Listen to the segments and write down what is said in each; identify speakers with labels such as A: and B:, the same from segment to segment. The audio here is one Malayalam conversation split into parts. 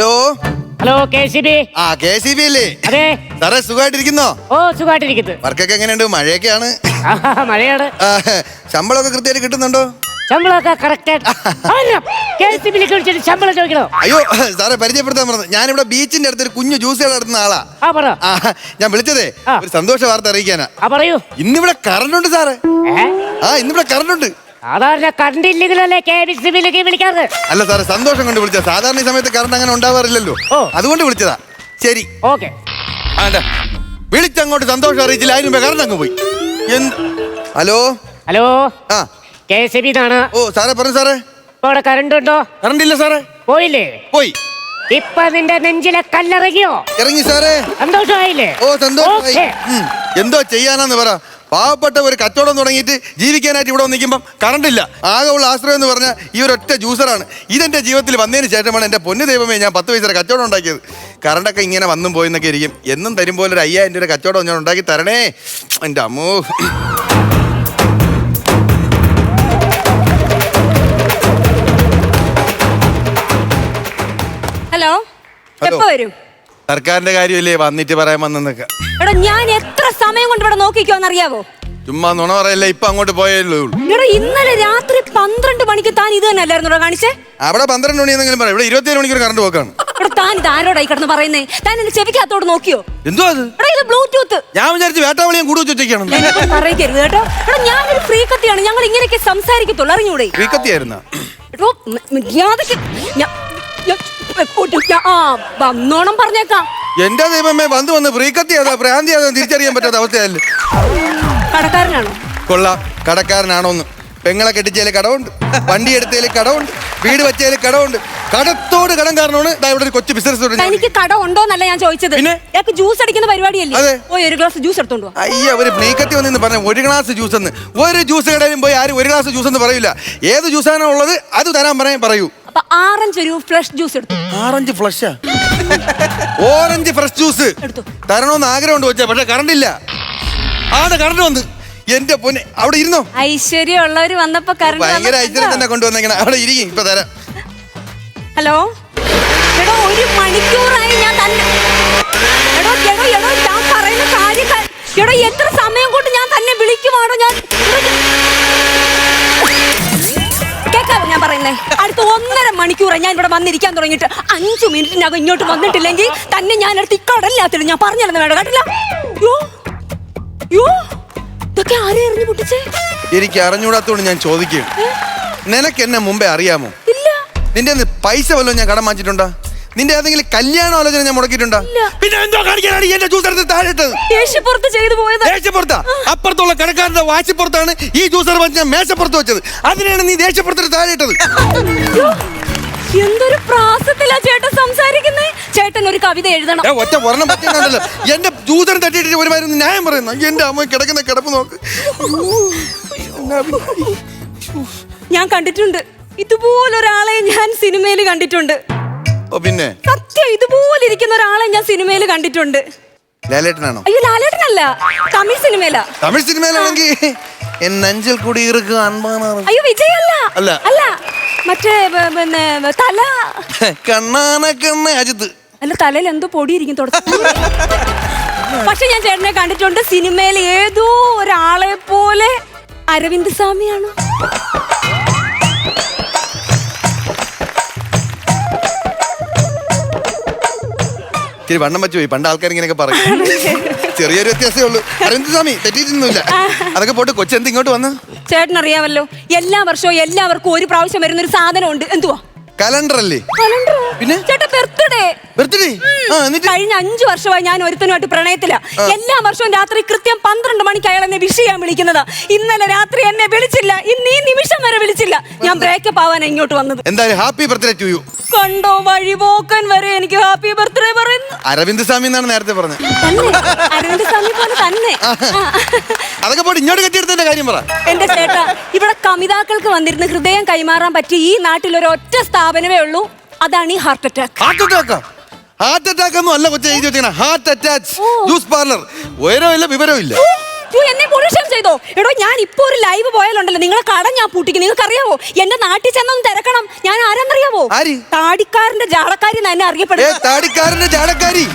A: Hello
B: hello KCB.
A: ആ KCB അല്ലേ?
B: അതെ
A: സാറേ സുഖമായിട്ടിരിക്കുന്നോ?
B: ഓ സുഖമായിട്ടിരിക്കുന്നു.
A: വർക്കൊക്കെ എങ്ങനെയുണ്ട്? മഴയൊക്കെയാണ്.
B: മഴയാണ്.
A: ശമ്പളമൊക്കെ കൃത്യമായിട്ട് കിട്ടുന്നുണ്ടോ?
B: ശമ്പളമൊക്കെ കറക്റ്റ്. KCB-ലേക്ക് വിളിച്ചിട്ട് ശമ്പളം ചോദിക്കണോ?
A: അയ്യോ സാറേ പരിചയപ്പെടുത്താൻ പറഞ്ഞു. ഞാനിവിടെ ബീച്ചിന്റെ അടുത്തൊരു കുഞ്ഞു ജ്യൂസ് നടത്തുന്ന ആളാ. ഞാൻ വിളിച്ചതേ ഒരു സന്തോഷ വാർത്ത അറിയിക്കാനാ.
B: പറയൂ.
A: ഇന്നിവിടെ കറണ്ട് ഉണ്ട് സാറേ. ഇന്നിവിടെ കറണ്ട് ഉണ്ട്.
B: സാധാരണ കറണ്ട് ഇല്ലെങ്കിലല്ലേ KCB-ലേക്ക് വിളിക്കാറ്.
A: അല്ല സാറേ സന്തോഷം കൊണ്ട് വിളിച്ചത്. സാധാരണ ഈ സമയത്ത് കറണ്ട് അങ്ങനെ ഉണ്ടാവാറില്ലല്ലോ, അതുകൊണ്ട് വിളിച്ചതാ. ശരി
B: ഓക്കെ.
A: വിളിച്ചങ്ങോട്ട് സന്തോഷം അറിയിച്ചില്ല, അതിന് മുമ്പേ കറണ്ട് അങ്ങ് പോയി. ഹലോ
B: ഹലോ KCB ന്നാണ്.
A: ഓ സാറേ പറഞ്ഞു സാറേ.
B: ഇപ്പൊ അവിടെ കറണ്ട് ഉണ്ടോ?
A: കറണ്ട് ഇല്ല സാറേ.
B: പോയില്ലേ?
A: പോയി.
B: ഇപ്പൊ നിന്റെ നെഞ്ചിലെ കല്ലിറങ്ങിയോ?
A: ഇറങ്ങി സാറേ.
B: സന്തോഷമായില്ലേ?
A: ഓ സന്തോഷമായി. എന്തോ ചെയ്യാനാന്ന് പറ. പാവപ്പെട്ട ഒരു കച്ചവടം തുടങ്ങിയിട്ട് ജീവിക്കാനായിട്ട് ഇവിടെ നിൽക്കുമ്പോൾ കറണ്ട് ഇല്ല. ആകെ ഉള്ള ആശ്രയം എന്ന് പറഞ്ഞാൽ ഈ ഒരു ഒറ്റ ജ്യൂസറാണ്. ഇതെന്റെ ജീവിതത്തിൽ വന്നതിന് ശേഷമാണ് എൻ്റെ പൊന്നു ദൈവമേ ഞാൻ 10 പൈസ കച്ചവടം ഉണ്ടാക്കിയത്. കറണ്ടൊക്കെ ഇങ്ങനെ വന്നും പോയെന്നൊക്കെ ഇരിക്കും. എന്നും തരുമ്പോൾ ഒരു 5000 രൂപ കച്ചവടം ഞാൻ ഉണ്ടാക്കി തരണേ എൻ്റെ അമ്മോ.
C: ഹലോ, എപ്പോ വരും?
A: സർക്കാരിന്റെ കാര്യമല്ലേ വന്നിട്ട് പറയാൻ വന്നൊക്കെ.
C: എടാ ഞാൻ എത്ര സമയം കൊണ്ട് ഇവിടെ നോക്കിക്കോന്നറിയാവോ?
A: ചുമ്മാ നുണ പറയല്ലേ. ഇപ്പൊ അങ്ങോട്ട് പോയല്ലോ.
C: എടാ ഇന്നലെ രാത്രി 12 മണിക്ക് താൻ ഇത് തന്നെ അല്ലായിരുന്നു കാണിച്ചേ?
A: അവിടെ 12 മണി എന്തെങ്കിലും പറയാം. ഇവിടെ 27 മണിക്കൂർ കറണ്ട് പോക്കാണ്.
C: എടാ താൻ ഇത് ആരോടായി കിടന്ന് പറയുന്നേ? താൻ എന്റെ ചെവിക്കകത്തോട് നോക്കിയോ?
A: എന്തോ അത്?
C: എടാ ഇത് ബ്ലൂടൂത്ത്.
A: ഞാൻ വിചാരിച്ചു വേട്ടാവളിയും കൂടി വെച്ചേക്കാണ്.
C: പറയരുത് കേട്ടോ. എടാ ഞാനൊരു ഫ്രീ കത്തിയാണ്. ഞങ്ങൾ ഇങ്ങനെയൊക്കെ സംസാരിക്കത്തുള്ളൂ, അറിഞ്ഞൂടെ?
A: ഫ്രീ കത്തിയായിരുന്ന
C: വന്നോണം പറഞ്ഞേക്കാം.
A: എന്റെ ദൈവമേ വന്ന് ഫ്രീ കത്തിയാ ഭ്രാന്തിയാ തിരിച്ചറിയാൻ പറ്റാത്ത അവസ്ഥയല്ലേ.
C: കടക്കാരനാണോ?
A: കൊള്ളാം. കടക്കാരനാണോന്ന്. പെങ്ങളെ കെട്ടിച്ചതിൽ കടമുണ്ട്, വണ്ടി എടുത്തതിൽ കടമുണ്ട്, വീട് വെച്ചതിൽ കടമുണ്ട്. കടത്തോട് കടം കാരണമാണ് ഇവിടെ ഒരു കൊച്ചു ബിസിനസ്.
C: എനിക്ക് കട ഉണ്ടോന്നല്ല ഞാൻ ചോദിച്ചത്. ഞങ്ങൾക്ക് ജ്യൂസ് അടിക്കുന്ന പരിപാടിയല്ലേ? പോയി ഒരു ഗ്ലാസ് ജ്യൂസ് എടുത്തോണ്ട് വാ.
A: അയ്യ ഒരു ഫ്രീ കത്തി വന്നെന്ന് പറഞ്ഞ ഒരു ഗ്ലാസ് ജ്യൂസ് എന്ന്. ഒരു ജ്യൂസ് കടയിലും പോയി ആരും ഒരു ഗ്ലാസ് ജ്യൂസ് എന്ന് പറയില്ല. ഏത് ജ്യൂസാണോ ഉള്ളത് അത് തരാൻ പറയൂ.
C: അപ്പൊ ആറഞ്ച് ഒരു ഫ്രഷ് ജ്യൂസ് എടുത്തു.
A: ആറഞ്ച് ഫ്ലഷാ? ഓറഞ്ച് ഫ്രഷ് ജ്യൂസ് തരണമെന്ന് ആഗ്രഹമുണ്ട് വെച്ചാ, പക്ഷെ കറണ്ട് ഇല്ല. കറണ്ട് വന്ന് എന്റെ പൊന്നെ അവിടെ ഇരുന്നോ.
C: ഐശ്വര്യം ഉള്ളവര് വന്നപ്പോ
A: ഭയങ്കര ഐശ്വര്യം തന്നെ കൊണ്ടുവന്നേക്കണ. അവിടെ ഇരിക്കും, ഇപ്പൊ തരാം.
C: ഹലോ എടോ, 1 മണിക്കൂറായി ഞാൻ തന്നെ. എടോ ഞാൻ പറയുന്ന കാര്യം എടോ, എത്ര സമയം കൊണ്ട് ഞാൻ തന്നെ വിളിക്കുവാണോ? ഞാൻ കേൾക്കാവോ ഞാൻ പറയുന്നേ? അടുത്ത 1.5 മണിക്കൂറായി ഞാൻ ഇവിടെ വന്നിരിക്കാൻ തുടങ്ങിയിട്ട്. 5 മിനിറ്റിനകം ഇങ്ങോട്ട് വന്നിട്ടില്ലെങ്കിൽ തന്നെ ഞാൻ അടുത്ത് ഇക്കടല്ലാത്തില്ല. ഞാൻ പറഞ്ഞിരുന്നു വേണ്ട കേട്ടില്ല. ഇതൊക്കെ ആരെ എറിഞ്ഞു പൊട്ടിച്ചേ?
A: എനിക്ക് അറിഞ്ഞൂടാത്തോണ്ട് ഞാൻ ചോദിക്കും. നിനക്ക് എന്നെ മുമ്പേ അറിയാമോ?
C: ഇല്ല.
A: നിന്റെ പൈസ വല്ലതും ഞാൻ കടം വാങ്ങിച്ചിട്ടുണ്ടോ? നിന്റെ ഏതെങ്കിലും കല്യാണ ആലോചന ഞാൻ മുടക്കിയിട്ടുണ്ടോ? പിന്നെ എന്തോ കാണിക്കാനാണ് എന്റെ ജ്യൂസ് എടുത്ത് താഴെട്ടത്?
C: ദേഷ്യപ്പുറത്ത് ചെയ്തു പോയത്.
A: ദേഷ്യപ്പുറത്താ? അപ്പുറത്തുള്ള കടക്കാരന്റെ വാശിപ്പുറത്താണ് ഈ ജ്യൂസർ ഞാൻ മേശപ്പുറത്ത് വെച്ചത്. അതിനാണ് നീ ദേഷ്യപ്പുറത്തിന് താഴെട്ടത്.
C: എന്തൊരു പ്രാസത്തിലാ ചേട്ടൻ സംസാരിക്കുന്നേ. ചേട്ടൻ ഒരു കവിത എഴുതണം.
A: ഒറ്റ ഒരെണ്ണം പറ്റുന്നുണ്ടല്ലോ. എന്റെ ജ്യൂസറിന് തട്ടിയിട്ട് ഒരുമാതിരി ന്യായം പറയുന്നു. എന്റെ അമ്മ കിടക്കുന്ന കിടപ്പ് നോക്ക്.
C: ഞാൻ കണ്ടിട്ടുണ്ട് ഇതുപോലൊരാളെ. ഞാൻ സിനിമയിൽ കണ്ടിട്ടുണ്ട്.
A: പിന്നെ
C: സത്യം, ഇതുപോലെ ഇരിക്കുന്ന ഒരാളെ ഞാൻ സിനിമയിൽ കണ്ടിട്ടുണ്ട്.
A: ലാലേട്ടനാണോ?
C: അയ്യോ ലാലേട്ടനല്ല, തമിഴ് സിനിമയിലാ.
A: തമിഴ് സിനിമയിലാണെങ്കിൽ നെഞ്ചിൽ കൂടി
C: അയ്യോ വിജയല്ല. അല്ല മറ്റേ പിന്നെ തല
A: കണ്ണാനക്കണ്ണ
C: അല്ല, തലയിൽ എന്തോ പൊടിയിരിക്കും തുടച്ചു. പക്ഷെ ഞാൻ ചേട്ടനെ കണ്ടിട്ടുണ്ട് സിനിമയിൽ ഏതോ ഒരാളെ പോലെ. അരവിന്ദ് സ്വാമിയാണോ?
A: ഇത്തിരി വണ്ണം വെച്ചു പോയി. പണ്ട് ആൾക്കാർ ഇങ്ങനെയൊക്കെ പറയും. ചെറിയൊരു വ്യത്യാസമേ ഉള്ളൂ. അരവിന്ദ് സ്വാമി തെറ്റിയിട്ടൊന്നുമില്ല. അതൊക്കെ പോട്ട് കൊച്ചെന്ത് ഇങ്ങോട്ട് വന്ന്?
C: ചേട്ടൻ അറിയാമല്ലോ, എല്ലാ വർഷവും എല്ലാവർക്കും ഒരു പ്രാവശ്യം വരുന്ന ഒരു സാധനം ഉണ്ട്. എന്തുവാ?
A: കലണ്ടർ അല്ലേ? പിന്നെ
C: ചേട്ടാ ബർത്ത്ഡേ. കഴിഞ്ഞ 5 വർഷമായി ഞാൻ ഒരുത്തനുമായിട്ട് പ്രണയത്തില. എല്ലാ വർഷവും രാത്രി കൃത്യം 12 മണിക്ക് അയാൾ എന്നെ വിഷ് ചെയ്യാൻ വിളിക്കുന്നതാ. ഇന്നലെ രാത്രി എന്നെ വിളിച്ചില്ല. ഇന്ന് ഈ നിമിഷം വരെ വിളിച്ചില്ല. ഞാൻ ബ്രേക്കപ്പ് ആവാൻ ഇങ്ങോട്ട് വന്നത്.
A: എന്തായാലും ഹാപ്പി ബർത്ത്ഡേ ടു യു.
C: കണ്ടോ, വഴിപോക്കൻ വരെ എനിക്ക് ഹാപ്പി ബർത്ത്ഡേ പറയുന്നു.
A: അരവിന്ദ് സ്വാമി എന്നാണ് നേരത്തെ പറഞ്ഞത്.
C: അരവിന്ദ് സ്വാമി പോലെ തന്നെ.
A: അതൊക്കെ പോട്ട് ഇങ്ങോട്ട് കെട്ടിയെടുത്തതിന്റെ കാര്യം പറ.
C: എന്റെ ചേട്ടാ, ഇവിടെ കമിതാക്കൾക്ക് വന്നിരുന്ന് ഹൃദയം കൈമാറാൻ പറ്റിയ ഈ നാട്ടിൽ ഒരു ഒറ്റ സ്ഥാപനമേ ഉള്ളൂ. അതാണ് ഈ ഹാർട്ട് അറ്റാക്ക്.
A: ഹാർട്ട് അറ്റാക്ക് ഒന്നും അല്ല കൊച്ചു എഴുതി വെച്ചാൽ ഹാർട്ട് അറ്റാച്ച് ജ്യൂസ് പാർലർ. ഉയരമില്ല വിവരമില്ല.
C: എന്നെ പൊളിഷൻ ചെയ്തോ? എടോ ഞാൻ ഇപ്പൊ ഒരു ലൈവ് പോയാലുണ്ടല്ലോ നിങ്ങളെ കട ഞാൻ പൂട്ടിക്കും. നിങ്ങൾക്ക് അറിയാവോ? എന്റെ നാട്ടിൽ ചെന്നൊന്ന് തിരക്കണം. ഞാൻ ആരെന്നറിയാവോ?
A: ആര്?
C: താടിക്കാരന്റെ ജാടക്കാരി എന്നെ അറിയപ്പെടുന്നത്.
A: താടിക്കാരന്റെ ജാടക്കാരി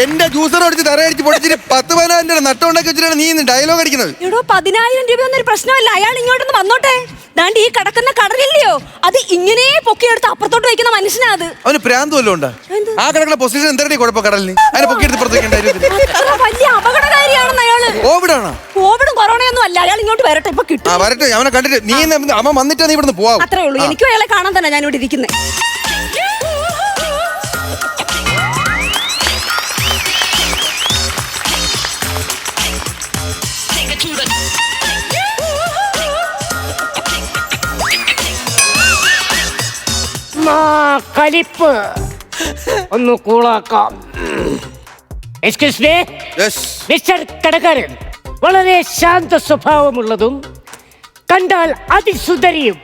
A: എന്റെ ജ്യൂസർ അടിച്ച് തറയടിച്ച് പൊടിച്ചിട്ട് 10,000 നട്ടമുണ്ടാക്കി വെച്ചിട്ടാണ് നീ ഇന്ന് ഡയലോഗ് അടിക്കുന്നത്.
C: എടോ 10,000 രൂപയൊന്നും ഒരു പ്രശ്നമല്ല. അയാൾ ഇങ്ങോട്ടൊന്ന് വന്നോട്ടെ. ദാണ്ട് ഈ കിടക്കുന്ന കടലില്ലയോ, അത് ഇങ്ങനെ പൊക്കിയെടുത്ത് അപ്പുറത്തോട്ട് വെക്കുന്ന മനുഷ്യനാ അത്.
A: അവന് പ്രാന്ത് വല്ലതും ഉണ്ടാ? ആ കിടക്കുന്ന പൊസിഷൻ എന്താണ് കുഴപ്പം കടലിന്? അതിനെ പൊക്കിയെടുത്ത് പുറത്തേക്ക്
C: അത്ര വലിയ അപകടകാരിയാണെന്ന് അയാള്.
A: കോവിഡാണോ?
C: കോവിഡും കൊറോണയൊന്നും അല്ല. അയാൾ ഇങ്ങോട്ട് വരട്ടെ, ഇപ്പൊ കിട്ടും.
A: വരട്ടെ, അവനെ കണ്ടിട്ട് നീ അവൻ വന്നിട്ടാ നീ ഇവിടുന്ന് പോവാ.
C: അത്രേ ഉള്ളൂ. എനിക്കും അയാളെ കാണാൻ തന്നെ ഞാൻ ഇവിടെ ഇരിക്കുന്നത്.
B: കലിപ്പ് ഒന്ന് കൂളാക്കാം. എക്സ്ക്യൂസ് മീ മിസ്റ്റർ കടക്കാരൻ, വളരെ ശാന്ത സ്വഭാവമുള്ളതും കണ്ടാൽ അതിസുന്ദരിയും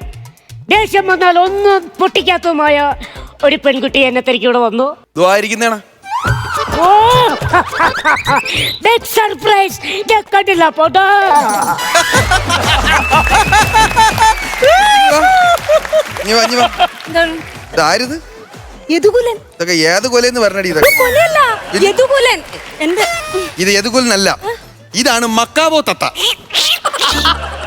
B: ദേഷ്യം വന്നാൽ ഒന്നും പൊട്ടിക്കാത്തതുമായ ഒരു പെൺകുട്ടി എന്നെ തിരക്കി ഇവിടെ വന്നു. സർപ്രൈസ് കണ്ടില്ല പോട്ടോ.
A: ഏത് കൊലന്ന് പറഞ്ഞടി? ഇത് യദുകുലനല്ല, ഇതാണ് മക്കാവോ തത്ത.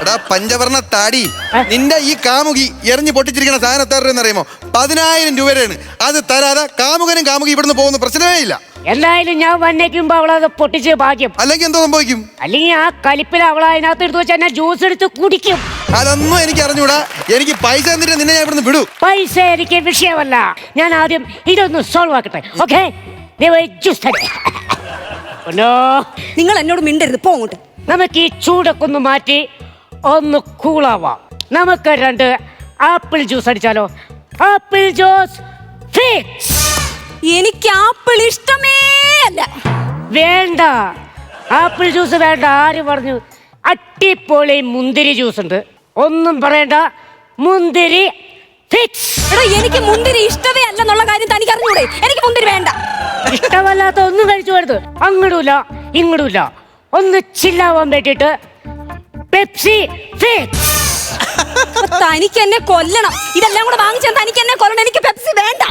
A: എടാ പഞ്ചവർണ്ണ താടി, നിന്റെ ഈ കാമുകി എറിഞ്ഞു പൊട്ടിച്ചിരിക്കുന്ന സാധനം എത്ര രൂപ അറിയുമോ? 10,000 രൂപയാണ്. അത് തരാതെ കാമുകനും കാമുകി ഇവിടുന്ന് പോകുന്ന പ്രശ്നമേ ഇല്ല.
B: എന്തായാലും ഞാൻ വന്നേക്കുമ്പോ അവളത് പൊട്ടിച്ച് ഭാഗ്യം.
A: അല്ലെങ്കിൽ എന്തോ സംഭവിക്കും?
B: അല്ലെങ്കിൽ ആ കലിപ്പിൽ അവൾ അതിനകത്ത് എടുത്ത് വെച്ചാൽ ഞാൻ ജ്യൂസ് എടുത്ത് കുടിക്കും.
A: അതൊന്നും എനിക്ക് അറിഞ്ഞൂടാ. എനിക്ക് പൈസ എന്നിട്ട് നിന്നെ ഞാൻ ഇവിടുന്ന് വിടൂ.
B: പൈസ എനിക്ക് വിഷയമല്ല. ഞാൻ ആദ്യം ഇതൊന്ന് സോൾവ് ആക്കട്ടെ. ഓക്കെ,
C: നിങ്ങൾ എന്നോട് മിണ്ടരുത്, പോ അങ്ങോട്ട്.
B: നമുക്ക് ഈ ചൂടൊക്കെ ഒന്ന് മാറ്റി ഒന്ന് കൂളാവാം. നമുക്ക് 2 ആപ്പിൾ ജ്യൂസ് അടിച്ചാലോ? Apple juice fix.
C: എനിക്ക് ആപ്പിൾ ഇഷ്ടമേ അല്ല.
B: വേണ്ട, ആപ്പിൾ ജ്യൂസ് വേണ്ട. ആര് പറഞ്ഞു? അട്ടിപ്പൊളി മുന്തിരി ജ്യൂസ് ഉണ്ട്, ഒന്നും പറയണ്ട. മുന്തിരി ഫിക്സ്.
C: എനിക്ക് മുന്തിരി ഇഷ്ടമേ അല്ലെന്നുള്ള കാര്യം തനിക്ക് അറിഞ്ഞൂടെ? എനിക്ക് മുന്തിരി വേണ്ട.
B: ഇഷ്ടമല്ലാത്ത ഒന്നും കഴിച്ചു വരുത്. അങ്ങടുമില്ല ഇങ്ങടുമില്ല. ഒന്ന് ചില്ലാവാൻ വേണ്ടിട്ട് പെപ്സി ഫിക്സ്.
C: തനിക്ക് എന്നെ കൊല്ലണം. ഇതെല്ലാം കൂടെ വാങ്ങിച്ചാൽ തനിക്ക് എന്നെ കൊല്ലണം. എനിക്ക് പെപ്സി വേണ്ട.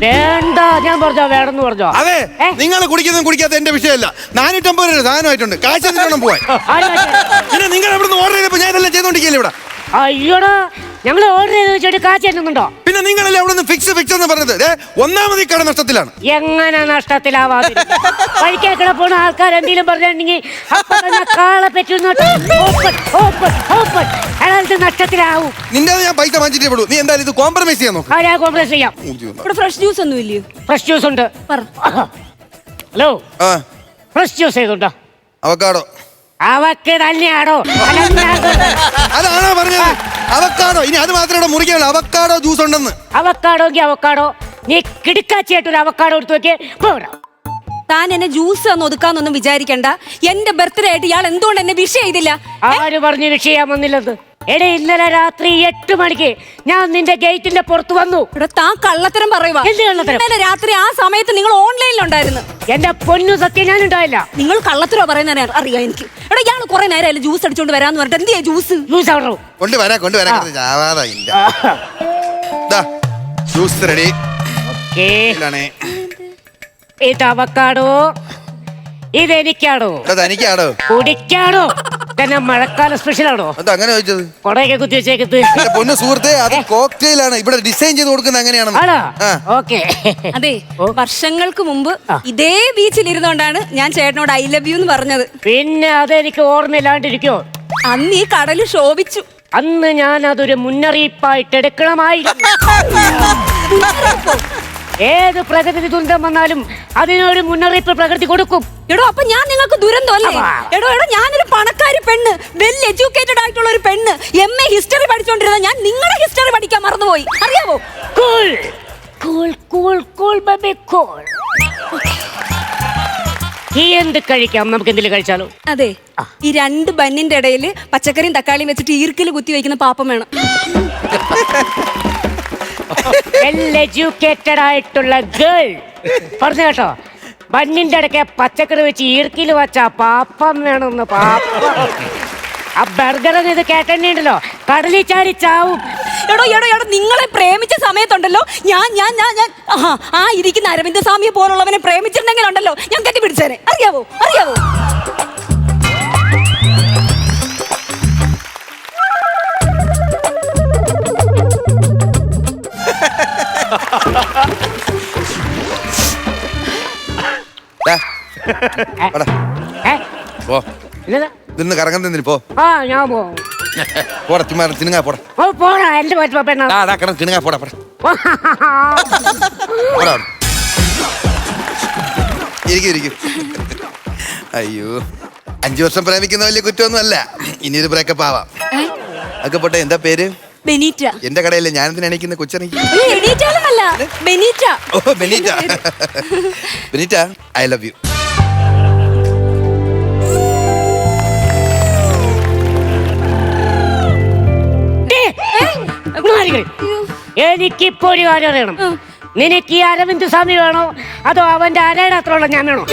B: വേണ്ട, ഞാൻ പറഞ്ഞോ വേണമെന്ന് പറഞ്ഞോ.
A: അതെ, നിങ്ങൾ കുടിക്കുന്നതും കുടിക്കാത്ത എന്റെ വിഷയമല്ല. 450 രൂപ സാധനമായിട്ടുണ്ട്. കാശ് എന്തിനാണ് പോവാൻ? പിന്നെ നിങ്ങൾ എവിടുന്ന് ഓർഡർ ചെയ്തപ്പോ ഞാൻ ഇതെല്ലാം ചെയ്തോണ്ടിരിക്കില്ല ഇവിടെ.
B: അയ്യോടാ, ഞങ്ങൾ ഓർഡർ ചെയ്ത് വെച്ചിട്ട് കാശ് തരുന്നുണ്ടോ?
A: പിന്നെ നിങ്ങളല്ലേ അവിടെ നിന്ന് ഫിക്സ് ഫിക്സ് എന്ന് പറഞ്ഞത്? ഒന്നാമത് ഈ കട നഷ്ടത്തിലാണ്.
B: എങ്ങനെ നഷ്ടത്തിലാവാതെ? വഴിക്കേ കിടപ്പോണ ആൾക്കാർ എന്തെങ്കിലും പറഞ്ഞിട്ടുണ്ടെങ്കിൽ കാളെ പറ്റുന്നോട്ട് നഷ്ടത്തിലാവും.
A: നിന്റെ ഞാൻ പൈസ വാങ്ങിച്ചിട്ടേ വിടൂ. നീ എന്തായാലും ഇത് കോംപ്രമൈസ് ചെയ്യാൻ നോക്ക്.
B: ആരാ കോംപ്രമൈസ് ചെയ്യാം?
C: ഇവിടെ ഫ്രഷ് ജ്യൂസ് ഒന്നും ഇല്ലയോ?
B: ഫ്രഷ് ജ്യൂസ് ഉണ്ട്. ഹലോ, ഫ്രഷ് ജ്യൂസ് ചെയ്തുണ്ടോ?
A: അവക്കാടോ?
B: അവക്ക് തന്നെയാണോ?
A: അതാണോ പറഞ്ഞത്? അവക്കാടോ? ഇനി അത് മാത്രമേ മുറിക്കാനുള്ളൂ. അവക്കാടോ ജ്യൂസ് ഉണ്ടെന്ന്.
B: അവക്കാടോങ്കി അവക്കാടോ. നീ കിടുക്കാച്ചിയായിട്ടൊരു അവക്കാടോ എടുത്ത് വെക്കേ.
C: താൻ എന്നെ ജ്യൂസ് ഒന്ന് ഒതുക്കാന്നൊന്നും വിചാരിക്കണ്ട. എന്റെ ബർത്ത്ഡേ ആയിട്ട് ഇയാൾ എന്തുകൊണ്ട് എന്നെ വിഷ് ചെയ്തില്ല?
B: ആര് പറഞ്ഞു വിഷ് ചെയ്യാൻ വന്നില്ലെന്ന്? എടേ, ഇന്നലെ രാത്രി 8 മണിക്ക് ഞാൻ നിന്റെ ഗേറ്റിന്റെ പുറത്ത് വന്നു.
C: താൻ കള്ളത്തരം പറയുവാ. ഇന്നലെ രാത്രി ആ സമയത്ത് നിങ്ങൾ ഓൺലൈനിലുണ്ടായിരുന്നു.
B: എന്റെ പൊന്നു സത്യം, ഞാൻ ഉണ്ടായില്ല.
C: നിങ്ങൾ കള്ളത്തരോ പറയുന്ന അറിയാം എനിക്ക്. എടാ, ഇയാൾ കുറെ നേരം ജ്യൂസ് അടിച്ചോണ്ട് വരാന്ന് പറഞ്ഞിട്ട് എന്തിയാ ജ്യൂസ്?
B: ജ്യൂസ് ആണോ?
A: Juice ready.
B: ഇത് അവക്കാടോ, ഇതെനിക്കാണോ?
A: തനിക്കാണോ?
B: കുടിക്കാണോ? തന്നെ മഴക്കാല സ്പെഷ്യലാണോ?
A: അങ്ങനെ ചോദിച്ചത്?
B: കൊടയൊക്കെ കുത്തി വെച്ചേക്കത്ത്.
A: പൊന്നു സുഹൃത്തെ, അത് കോക്ടെയിൽ ആണ്. ഇവിടെ ഡിസൈൻ ചെയ്ത് കൊടുക്കുന്നത് അങ്ങനെയാണ്.
C: അതെ, വർഷങ്ങൾക്ക് മുമ്പ് ഇതേ ബീച്ചിൽ ഇരുന്നോണ്ടാണ് ഞാൻ ചേട്ടനോട് ഐ ലവ് യു എന്ന് പറഞ്ഞത്.
B: പിന്നെ അതെനിക്ക് ഓർമ്മയില്ലാണ്ടിരിക്കോ?
C: അന്ന് ഈ കടല് ശോഭിച്ചു.
B: അന്ന് ഞാൻ അതൊരു മുന്നറിയിപ്പായിട്ട് എടുക്കണമായിരുന്നു. ഏത് പ്രകൃതി ദുരന്തം വന്നാലും അതിനൊരു മുന്നറിയിപ്പ് പ്രകൃതി കൊടുക്കും.
C: എടോ, അപ്പൊ ഞാൻ നിങ്ങൾക്ക് ദുരന്തം അല്ലേ? എടോ, ഞാനൊരു പണക്കാരി പെണ്ണ്, വെൽ എഡ്യൂക്കേറ്റഡ് ആയിട്ടുള്ള ഒരു പെണ്ണ്, MA ഹിസ്റ്ററി പഠിച്ചോണ്ടിരുന്ന ഞാൻ നിങ്ങളുടെ ഹിസ്റ്ററി പഠിക്കാൻ മറന്നുപോയി. അറിയാവോ?
B: Cool cool cool cool baby cool. ഈ എന്ത് കഴിക്കാം? നമുക്ക് എന്തെങ്കിലും കഴിച്ചാലോ?
C: അതെ, ഈ 2 ബന്നിന്റെ ഇടയിൽ പച്ചക്കറിയും തക്കാളിയും വെച്ചിട്ട് ഈർക്കിൽ കുത്തി വെക്കുന്ന പാപ്പം വേണം.
B: വെൽ എഡ്യൂക്കേറ്റഡ് ആയിട്ടുള്ള ഗേൾ പറഞ്ഞു കേട്ടോ. ബണ്ണിന്റെ ഇടയ്ക്ക് പച്ചക്കറി വെച്ച് ഈർക്കിൽ വച്ച പാപ്പം വേണമെന്ന് പാപ്പം. ആ ബർഗറൊന്നും ഇത് കേട്ടണ്ടല്ലോ, കടലിൽ ചാടി ചാവും.
C: എടോ എടോ എടോ, നിങ്ങളെ പ്രേമിച്ച സമയത്തുണ്ടല്ലോ ആ ഇരിക്കുന്ന അരവിന്ദ് സ്വാമിയെ പോലുള്ളവനെ പ്രേമിച്ചിട്ടുണ്ടെങ്കിലുണ്ടല്ലോ ഞാൻ കെട്ടി പിടിച്ചേനെ. അറിയാവോ അറിയാവോ?
B: ഏ?
A: പോ
B: എന്നതാ?
A: നിന്ന് കറങ്ങാൻ നിന്നിന് പോ.
B: ആ ഞാൻ പോവും.
A: പോടാ ചുമ്മാ തിന്നുങ്ങാ പോടാ.
B: ഓ പോടാ എന്റെ പെണ്ണ.
A: കിടന്ന് തിന്നുങ്ങാ പോടാ പോടാ പോടാ. ഇരിക്കും. അയ്യോ 5 വർഷം പ്രേമിക്കുന്ന വലിയ കുറ്റമൊന്നും അല്ല. ഇനിയൊരു ബ്രേക്കപ്പ് ആവാം. അതൊക്കെ പോട്ടെ. എന്താ പേര്?
C: ബെനീറ്റ.
A: എന്റെ കടയിലെ ഞാനെന്തിനാ എണീക്കുന്ന കൊച്ചെണീക്ക്.
C: ബെനീറ്റ.
A: ഓ Benita. Benita I love you.
B: എനിക്കിപ്പോ ഒരു കാര്യം അറിയണം. നിനക്ക് ഈ അരവിന്ദ് സ്വാമി വേണോ അതോ അവന്റെ അരയുടെ അത്രയുള്ള ഞാൻ വേണോ?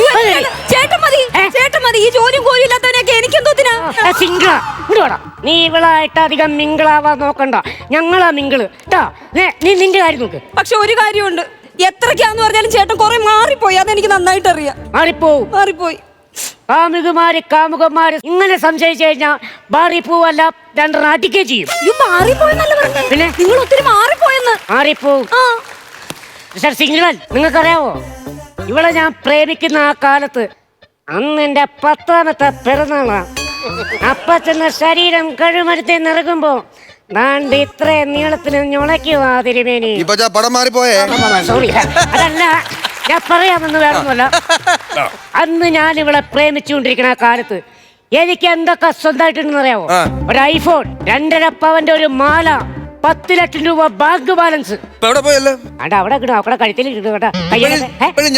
C: ചേട്ടൻ മതി, ചേട്ടൻ മതി. ഈ ജോലിയും കോഴിയില്ലാത്തവനെയൊക്കെ എനിക്കെന്തോത്തിനാ?
B: സിംഗിളാ ഇവിടെടാ. നീ ഇവളായിട്ട് അധികം മിങ്കിളാവാൻ നോക്കണ്ട. ഞങ്ങളാ മിങ്കിള് കേട്ടാ. നീ നിന്റെ കാര്യം നോക്ക്.
C: പക്ഷെ ഒരു കാര്യമുണ്ട്, എത്രക്കാന്ന് പറഞ്ഞാലും ചേട്ടൻ കുറെ മാറിപ്പോയി. അതെനിക്ക് നന്നായിട്ട് അറിയാം. മാറിപ്പോയി.
B: കാമുകന്മാര് ഇങ്ങനെ സംശയിച്ചു കഴിഞ്ഞാ മാറിപ്പോവല്ല, രണ്ടെണ്ണം അടിക്കുകയും ചെയ്യും.
C: പിന്നെ നിങ്ങൾ ഒത്തിരി മാറിപ്പോയെന്ന്.
B: മാറിപ്പോവും. സിംഗിളൻ നിങ്ങൾക്കറിയാവോ, ഇവളെ ഞാൻ പ്രേമിക്കുന്ന ആ കാലത്ത് അന്ന് എന്റെ 10ാമത്തെ പിറന്നാളാ. അപ്പച്ചെന്ന ശരീരം കഴുമരത്തെ നിറകുമ്പോ ദാണ്ട് ഇത്രയും നീളത്തിന് ഞൊളയ്ക്കുവാ തിരുമേനി.
A: പടം മാറിപ്പോയേ.
B: സോറി, അതല്ല ഞാൻ പറയാമെന്ന് വേണമെന്നല്ല. അന്ന് ഞാൻ ഇവളെ പ്രേമിച്ചുകൊണ്ടിരിക്കുന്ന ആ കാലത്ത് എനിക്ക് എന്തൊക്കെ സ്വന്തമായിട്ടുണ്ടെന്ന് അറിയാവോ? ഒരു ഐഫോൺ, 2.5 പവന്റെ ഒരു മാല, 10 ലക്ഷം രൂപ ബാങ്ക് ബാലൻസ്.
A: അവിടെ പോയല്ലോ.
B: അവിടെ കിട്ടും, അവിടെ കഴുത്തിൽ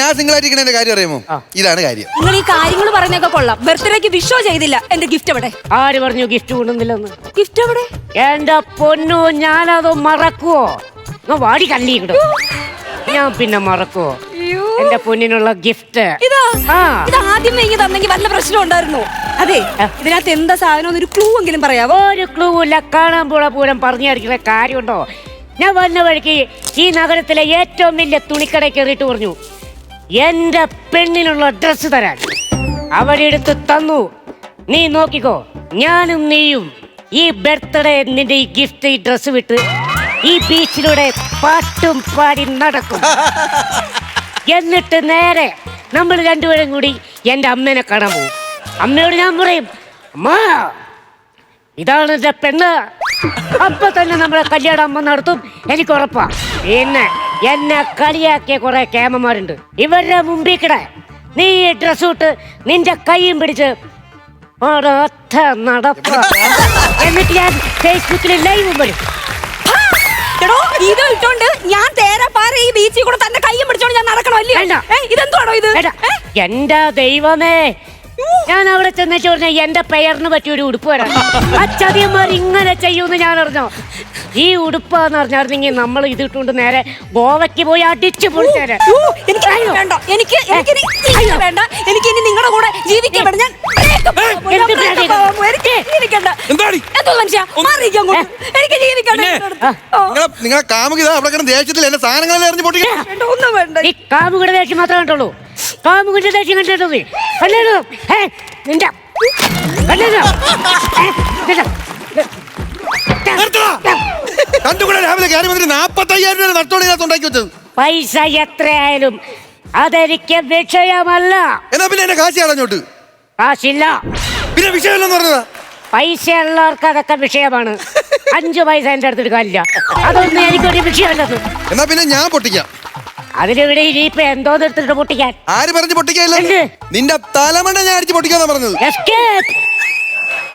A: ഞാൻ സിംഗിൾ ആയിരിക്കണ കാര്യം അറിയാമോ? ഇതാണ് കാര്യം.
C: നിങ്ങൾ ഈ കാര്യങ്ങൾ പറഞ്ഞൊക്കെ കൊള്ളാം. ബർത്ത്ഡേക്ക് വിഷോ ചെയ്തില്ല. എന്റെ ഗിഫ്റ്റ് എവിടെ?
B: ആര് പറഞ്ഞു ഗിഫ്റ്റ് കൊണ്ടുവന്നില്ലെന്ന്?
C: ഗിഫ്റ്റ് എവിടെ?
B: എന്റെ പൊന്നു, ഞാനത് മറക്കുവോ? വാടി കല്ലി കിട്ടും. ഞാൻ പിന്നെ മറക്കുവോ എന്റെ പൊന്നിനുള്ള ഗിഫ്റ്റ്?
C: ഇത് ആദ്യമേ ഇങ്ങ് തന്നെങ്കിൽ വല്ല പ്രശ്നം ഉണ്ടായിരുന്നു. അതെ, ഇതിനകത്ത് എന്താ സാധനം ഒരു ക്ലൂ എങ്കിലും പറയാവോ?
B: ഒരു ക്ലൂ ഇല്ല. കാണാൻ പോള പൂരം പറഞ്ഞിരിക്കുന്ന കാര്യമുണ്ടോ? ഞാൻ വന്ന വഴിക്ക് ഈ നഗരത്തിലെ ഏറ്റവും വലിയ തുണിക്കട കയറിയിട്ട് പറഞ്ഞു എന്റെ പെണ്ണിനുള്ള ഡ്രസ്സ് തരാൻ. അവരെടുത്ത് തന്നു. നീ നോക്കിക്കോ, ഞാനും നീയും ഈ ബർത്ത്ഡേ നിന്റെ ഈ ഗിഫ്റ്റ്, ഈ ഡ്രസ്സ് വിട്ട് ഈ ബീച്ചിലൂടെ പാട്ടും പാടി നടക്കും. എന്നിട്ട് നേരെ നമ്മൾ രണ്ടുപേരും കൂടി എൻ്റെ അമ്മേനെ കാണാൻ പോകും. അമ്മയോട് ഞാൻ പറയും, അമ്മ ഇതാണ് എൻ്റെ പെണ്ണ്. അപ്പൊ തന്നെ നമ്മളെ കല്യാണം അമ്മ നടത്തും, എനിക്ക് ഉറപ്പാ. പിന്നെ എന്നെ കളിയാക്കിയ കുറെ കേമന്മാരുണ്ട്. ഇവരുടെ മുമ്പിൽ കിട നീ ഡ്രസ് ഇട്ട് നിന്റെ കൈയും പിടിച്ച് ഒരൊറ്റ നടപ്പ. എന്നിട്ട് ഞാൻ ഫേസ്ബുക്കിൽ ലൈവും വരും.
C: ഇത് ഇട്ടോണ്ട് ഞാൻ തേരാ പാറ ഈ ബീച്ചിൽ കൂടെ തന്നെ കയ്യും പിടിച്ചോണ്ട് ഞാൻ നടക്കണമല്ലേ? ഇതെന്താണോ ഇത്?
B: എന്റെ ദൈവമേ, ഞാൻ അവിടെ ചെന്നിട്ട് പറഞ്ഞ എന്റെ പെയറിന് പറ്റിയ ഒരു ഉടുപ്പ് വരാം. ആ ചതിയന്മാർ ഇങ്ങനെ ചെയ്യൂന്ന് ഞാൻ അറിഞ്ഞോ? ഈ ഉടുപ്പാന്ന് പറഞ്ഞായിരുന്നെങ്കിൽ നമ്മൾ ഇത് ഇട്ടുകൊണ്ട് നേരെ ഗോവയ്ക്ക് പോയി അടിച്ചു പൊളിച്ചേരെ.
C: എനിക്ക് ഇനി നിങ്ങളുടെ കൂടെ ജീവിക്കാൻ ഞാൻ
A: നിങ്ങളെ കാമുകിത അവിടെ കിടന്ന് ദേഷ്യത്തിൽ എന്റെ സാധനങ്ങളെല്ലാം എറിഞ്ഞു പൊട്ടിക്കണം.
C: ഒന്നും വേണ്ട.
B: ഈ കാമുകിയുടെ ദേഷ്യം മാത്രമേ കണ്ടുള്ളൂ. കാമുകിന്റെ ദേഷ്യം കണ്ടിട്ടത് നിന്റെ
A: കണ്ടുകൂടെ രാവിലെ കാര്യം വന്നിട്ട് 45,000 രൂപ നഷ്ടോടെ ഉണ്ടാക്കി വെച്ചത്.
B: പൈസ എത്രയായാലും അതെനിക്ക് വിഷയമല്ല.
A: എന്നാ പിന്നെ എന്റെ കാശ് അടഞ്ഞോട്ട്.
B: കാശില്ല
A: പിന്നെ വിഷയമല്ലെന്ന് പറഞ്ഞതാ.
B: പൈസ ഉള്ളവർക്ക് അതൊക്കെ വിഷയമാണ്. 5 പൈസ എന്റെ അടുത്ത് എടുക്കാനില്ല. അതൊന്നും എനിക്കൊരു വിഷയമല്ലത്.
A: എന്നാ പിന്നെ ഞാൻ പൊട്ടിക്കാം.
B: അതിലിവിടെ ഇനിയിപ്പോ എന്തോ നിർത്തിട്ട് പൊട്ടിക്കാൻ?
A: ആര് പറഞ്ഞു പൊട്ടിക്കാനില്ല? നിന്റെ തലമണ്ട ഞാൻ അടിച്ച് പൊട്ടിക്കാന്നാ പറഞ്ഞത്.
B: എസ്കേപ്പ്